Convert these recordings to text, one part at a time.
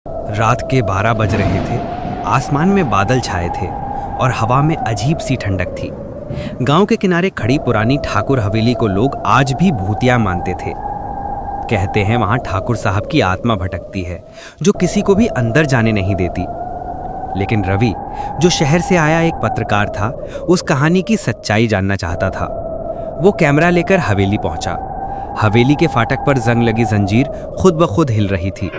रात के 12 बज रहे थे। आसमान में बादल छाए थे और हवा में अजीब सी ठंडक थी। गांव के किनारे खड़ी पुरानी ठाकुर हवेली को लोग आज भी भूतिया मानते थे। कहते हैं वहां ठाकुर साहब की आत्मा भटकती है जो किसी को भी अंदर जाने नहीं देती। लेकिन रवि, जो शहर से आया एक पत्रकार था, उस कहानी की सच्चाई जानना चाहता था। वो कैमरा लेकर हवेली पहुंचा। हवेली के फाटक पर जंग लगी जंजीर खुद ब खुद हिल रही थी।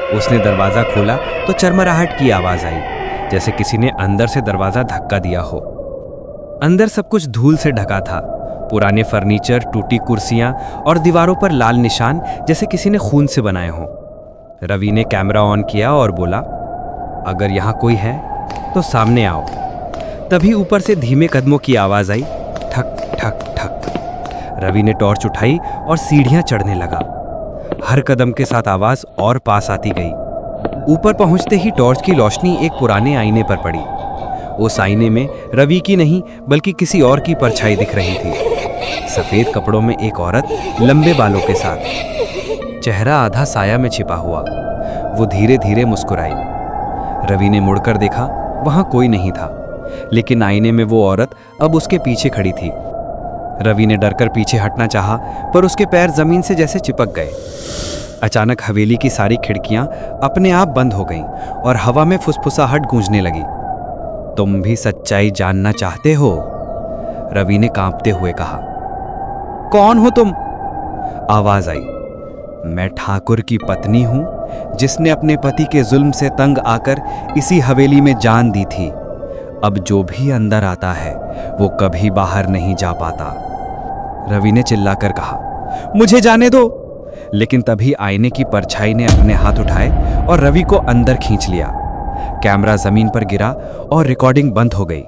उसने दरवाजा खोला तो चरमराहट की आवाज आई, जैसे किसी ने अंदर से दरवाजा धक्का दिया हो। अंदर सब कुछ धूल से ढका था। पुराने फर्नीचर, टूटी कुर्सियां और दीवारों पर लाल निशान जैसे किसी ने खून से बनाए हों। रवि ने कैमरा ऑन किया और बोला, अगर यहाँ कोई है तो सामने आओ। तभी ऊपर से धीमे कदमों की आवाज आई, ठक ठक ठक। रवि ने टॉर्च उठाई और सीढ़ियां चढ़ने लगा। हर कदम के साथ आवाज और पास आती गई। ऊपर पहुंचते ही टॉर्च की रोशनी एक पुराने आईने पर पड़ी। उस आईने में रवि की नहीं बल्कि किसी और की परछाई दिख रही थी। सफेद कपड़ों में एक औरत, लंबे बालों के साथ, चेहरा आधा साया में छिपा हुआ। वो धीरे धीरे मुस्कुराई। रवि ने मुड़कर देखा, वहां कोई नहीं था, लेकिन आईने में वो औरत अब उसके पीछे खड़ी थी। रवि ने डरकर पीछे हटना चाहा, पर उसके पैर जमीन से जैसे चिपक गए। अचानक हवेली की सारी खिड़कियां अपने आप बंद हो गईं और हवा में फुसफुसाहट गूंजने लगी। तुम भी सच्चाई जानना चाहते हो? रवि ने कांपते हुए कहा। कौन हो तुम? आवाज आई। मैं ठाकुर की पत्नी हूं, जिसने अपने पति के जुल्म से तंग आकर इसी हवेली में जान दी थी। अब जो भी अंदर आता है वो कभी बाहर नहीं जा पाता। रवि ने चिल्लाकर कहा, मुझे जाने दो। लेकिन तभी आईने की परछाई ने अपने हाथ उठाए और रवि को अंदर खींच लिया। कैमरा जमीन पर गिरा और रिकॉर्डिंग बंद हो गई।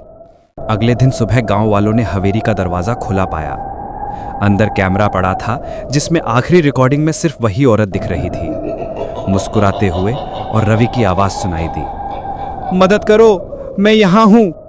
अगले दिन सुबह गांव वालों ने हवेली का दरवाजा खुला पाया। अंदर कैमरा पड़ा था, जिसमें आखिरी रिकॉर्डिंग में सिर्फ वही औरत दिख रही थी, मुस्कुराते हुए, और रवि की आवाज सुनाई दी, मदद करो, मैं यहां हूं।